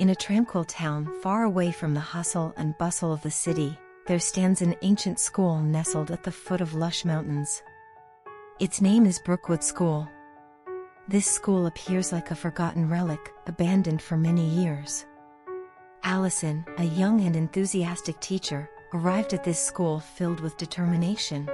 In a tranquil town far away from the hustle and bustle of the city, there stands an ancient school nestled at the foot of lush mountains. Its name is Brookwood School. This school appears like a forgotten relic, abandoned for many years. Alison, a young and enthusiastic teacher, arrived at this school filled with determination.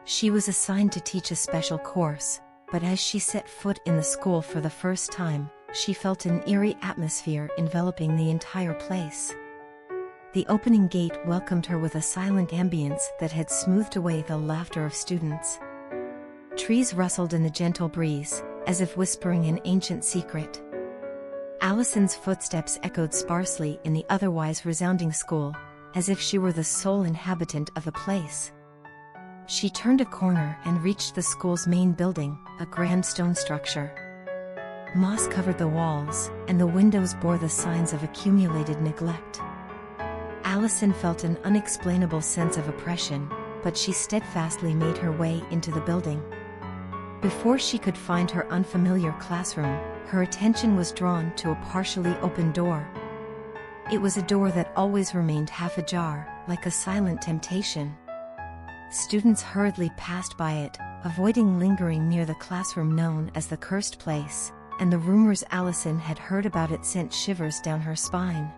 She was assigned to teach a special course, but as she set foot in the school for the first time, she felt an eerie atmosphere enveloping the entire place. The opening gate welcomed her with a silent ambience that had smoothed away the laughter of students. Trees rustled in the gentle breeze, as if whispering an ancient secret. Alison's footsteps echoed sparsely in the otherwise resounding school, as if she were the sole inhabitant of the place. She turned a corner and reached the school's main building, a grand stone structure. Moss covered the walls, and the windows bore the signs of accumulated neglect. Alison felt an unexplainable sense of oppression, but she steadfastly made her way into the building. Before she could find her unfamiliar classroom, her attention was drawn to a partially open door. It was a door that always remained half ajar, like a silent temptation. Students hurriedly passed by it, avoiding lingering near the classroom known as the cursed place, and the rumors Alison had heard about it sent shivers down her spine.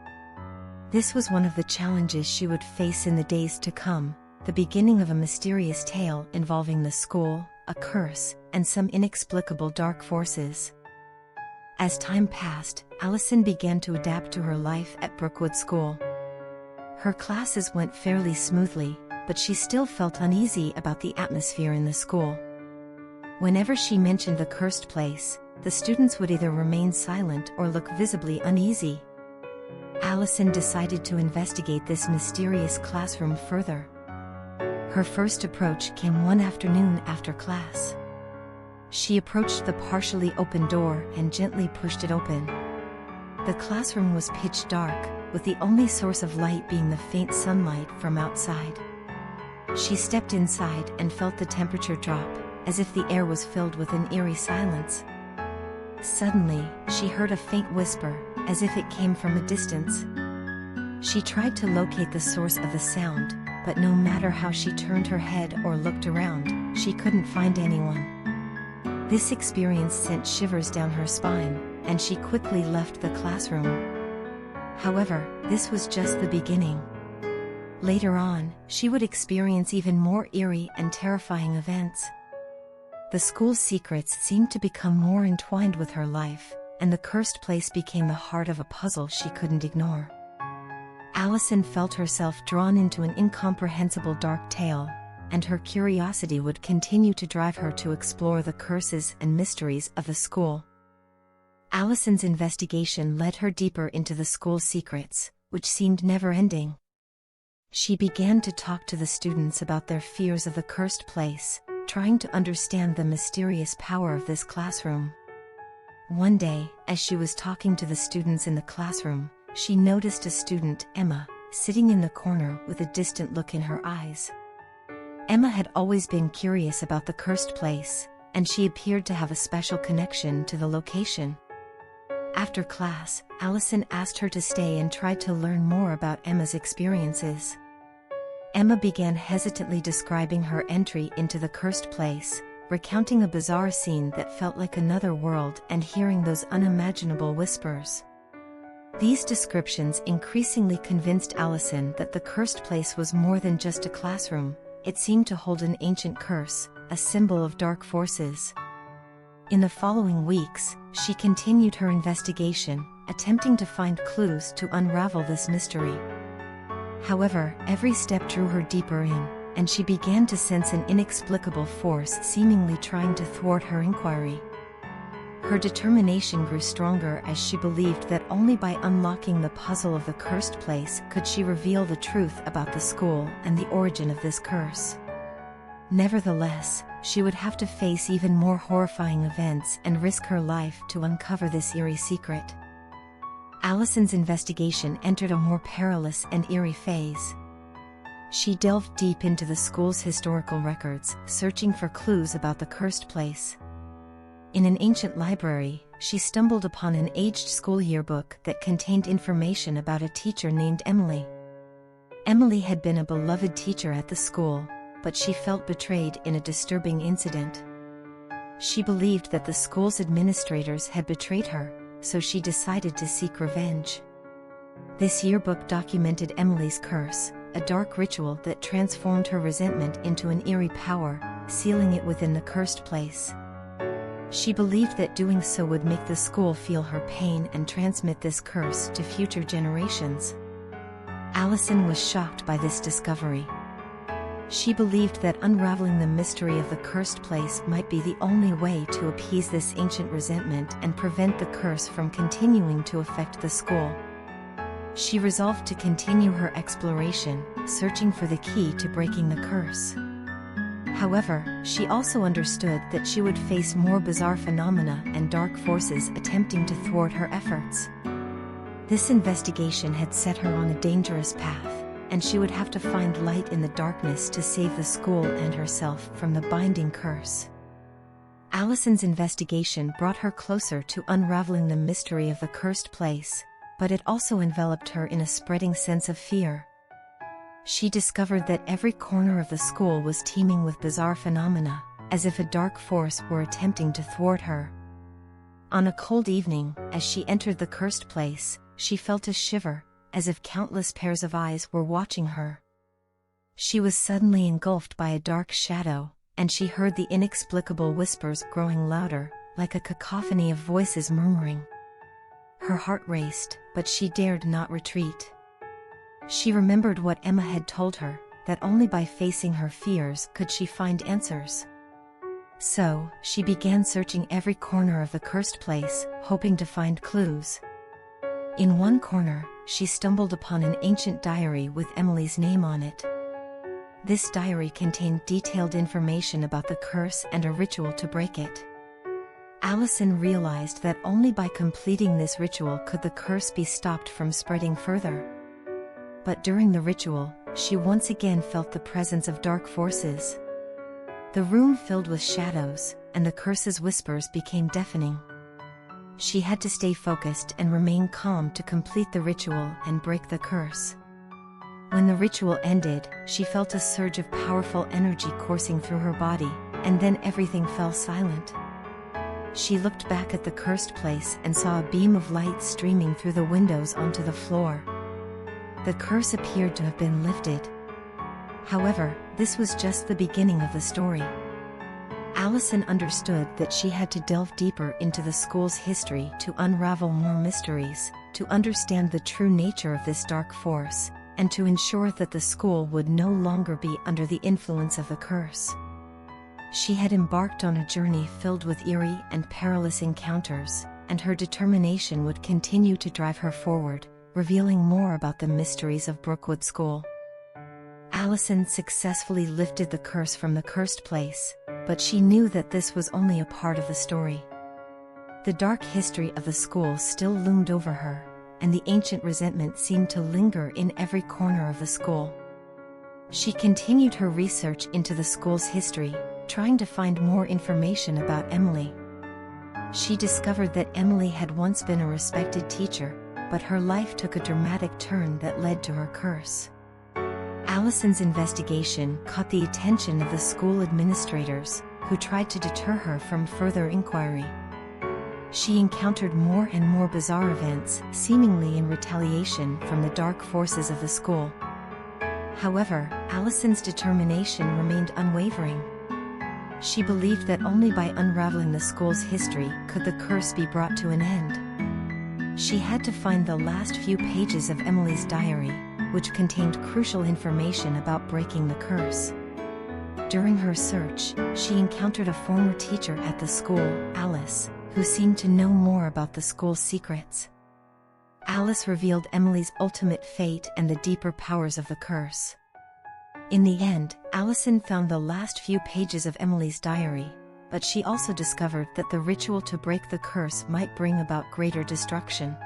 This was one of the challenges she would face in the days to come, the beginning of a mysterious tale involving the school, a curse, and some inexplicable dark forces. As time passed, Alison began to adapt to her life at Brookwood School. Her classes went fairly smoothly, but she still felt uneasy about the atmosphere in the school. Whenever she mentioned the cursed place, the students would either remain silent or look visibly uneasy. Alison decided to investigate this mysterious classroom further. Her first approach came one afternoon after class. She approached the partially open door and gently pushed it open. The classroom was pitch dark, with the only source of light being the faint sunlight from outside. She stepped inside and felt the temperature drop, as if the air was filled with an eerie silence. Suddenly, she heard a faint whisper, as if it came from a distance. She tried to locate the source of the sound, but no matter how she turned her head or looked around, she couldn't find anyone. This experience sent shivers down her spine, and she quickly left the classroom. However, this was just the beginning. Later on, she would experience even more eerie and terrifying events. The school's secrets seemed to become more entwined with her life, and the cursed place became the heart of a puzzle she couldn't ignore. Alison felt herself drawn into an incomprehensible dark tale, and her curiosity would continue to drive her to explore the curses and mysteries of the school. Alison's investigation led her deeper into the school's secrets, which seemed never-ending. She began to talk to the students about their fears of the cursed place, trying to understand the mysterious power of this classroom. One day, as she was talking to the students in the classroom, she noticed a student, Emma, sitting in the corner with a distant look in her eyes. Emma had always been curious about the cursed place, and she appeared to have a special connection to the location. After class, Alison asked her to stay and try to learn more about Emma's experiences. Emma began hesitantly describing her entry into the cursed place, recounting a bizarre scene that felt like another world and hearing those unimaginable whispers. These descriptions increasingly convinced Alison that the cursed place was more than just a classroom. It seemed to hold an ancient curse, a symbol of dark forces. In the following weeks, she continued her investigation, attempting to find clues to unravel this mystery. However, every step drew her deeper in, and she began to sense an inexplicable force seemingly trying to thwart her inquiry. Her determination grew stronger as she believed that only by unlocking the puzzle of the cursed place could she reveal the truth about the school and the origin of this curse. Nevertheless, she would have to face even more horrifying events and risk her life to uncover this eerie secret. Alison's investigation entered a more perilous and eerie phase. She delved deep into the school's historical records, searching for clues about the cursed place. In an ancient library, she stumbled upon an aged school yearbook that contained information about a teacher named Emily. Emily had been a beloved teacher at the school, but she felt betrayed in a disturbing incident. She believed that the school's administrators had betrayed her, so she decided to seek revenge. This yearbook documented Emily's curse, a dark ritual that transformed her resentment into an eerie power, sealing it within the cursed place. She believed that doing so would make the school feel her pain and transmit this curse to future generations. Alison was shocked by this discovery. She believed that unraveling the mystery of the cursed place might be the only way to appease this ancient resentment and prevent the curse from continuing to affect the school. She resolved to continue her exploration, searching for the key to breaking the curse. However, she also understood that she would face more bizarre phenomena and dark forces attempting to thwart her efforts. This investigation had set her on a dangerous path, and she would have to find light in the darkness to save the school and herself from the binding curse. Alison's investigation brought her closer to unraveling the mystery of the cursed place, but it also enveloped her in a spreading sense of fear. She discovered that every corner of the school was teeming with bizarre phenomena, as if a dark force were attempting to thwart her. On a cold evening, as she entered the cursed place, she felt a shiver, as if countless pairs of eyes were watching her. She was suddenly engulfed by a dark shadow, and she heard the inexplicable whispers growing louder, like a cacophony of voices murmuring. Her heart raced, but she dared not retreat. She remembered what Emma had told her, that only by facing her fears could she find answers. So, she began searching every corner of the cursed place, hoping to find clues. In one corner, she stumbled upon an ancient diary with Emily's name on it. This diary contained detailed information about the curse and a ritual to break it. Alison realized that only by completing this ritual could the curse be stopped from spreading further. But during the ritual, she once again felt the presence of dark forces. The room filled with shadows, and the curse's whispers became deafening. She had to stay focused and remain calm to complete the ritual and break the curse. When the ritual ended, she felt a surge of powerful energy coursing through her body, and then everything fell silent. She looked back at the cursed place and saw a beam of light streaming through the windows onto the floor. The curse appeared to have been lifted. However, this was just the beginning of the story. Alison understood that she had to delve deeper into the school's history to unravel more mysteries, to understand the true nature of this dark force, and to ensure that the school would no longer be under the influence of the curse. She had embarked on a journey filled with eerie and perilous encounters, and her determination would continue to drive her forward, revealing more about the mysteries of Brookwood School. Alison successfully lifted the curse from the cursed place, but she knew that this was only a part of the story. The dark history of the school still loomed over her, and the ancient resentment seemed to linger in every corner of the school. She continued her research into the school's history, trying to find more information about Emily. She discovered that Emily had once been a respected teacher, but her life took a dramatic turn that led to her curse. Alison's investigation caught the attention of the school administrators, who tried to deter her from further inquiry. She encountered more and more bizarre events, seemingly in retaliation from the dark forces of the school. However, Alison's determination remained unwavering. She believed that only by unraveling the school's history could the curse be brought to an end. She had to find the last few pages of Emily's diary, which contained crucial information about breaking the curse. During her search, she encountered a former teacher at the school, Alice, who seemed to know more about the school's secrets. Alice revealed Emily's ultimate fate and the deeper powers of the curse. In the end, Alison found the last few pages of Emily's diary, but she also discovered that the ritual to break the curse might bring about greater destruction.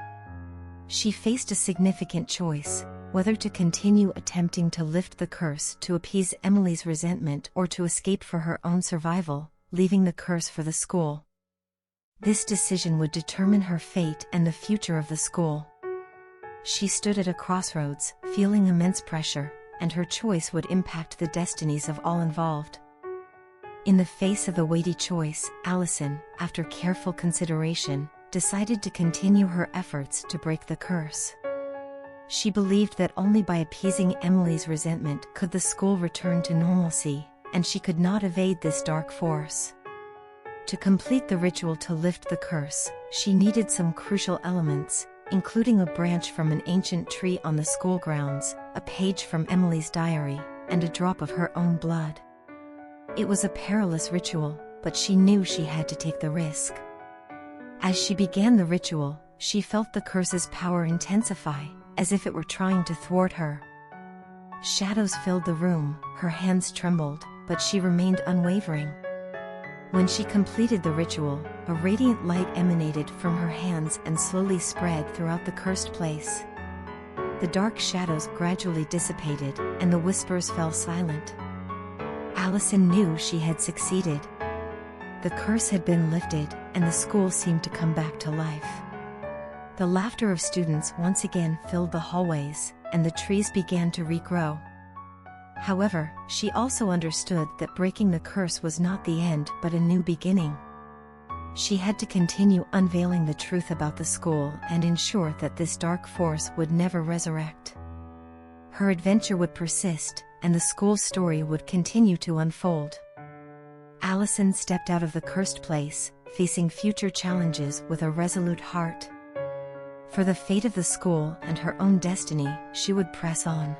She faced a significant choice, whether to continue attempting to lift the curse to appease Emily's resentment or to escape for her own survival, leaving the curse for the school. This decision would determine her fate and the future of the school. She stood at a crossroads, feeling immense pressure, and her choice would impact the destinies of all involved. In the face of the weighty choice, Alison, after careful consideration, decided to continue her efforts to break the curse. She believed that only by appeasing Emily's resentment could the school return to normalcy, and she could not evade this dark force. To complete the ritual to lift the curse, she needed some crucial elements, including a branch from an ancient tree on the school grounds, a page from Emily's diary, and a drop of her own blood. It was a perilous ritual, but she knew she had to take the risk. As she began the ritual, she felt the curse's power intensify, as if it were trying to thwart her. Shadows filled the room, her hands trembled, but she remained unwavering. When she completed the ritual, a radiant light emanated from her hands and slowly spread throughout the cursed place. The dark shadows gradually dissipated, and the whispers fell silent. Alison knew she had succeeded. The curse had been lifted, and the school seemed to come back to life. The laughter of students once again filled the hallways, and the trees began to regrow. However, she also understood that breaking the curse was not the end but a new beginning. She had to continue unveiling the truth about the school and ensure that this dark force would never resurrect. Her adventure would persist, and the school's story would continue to unfold. Alison stepped out of the cursed place, facing future challenges with a resolute heart. For the fate of the school and her own destiny, she would press on.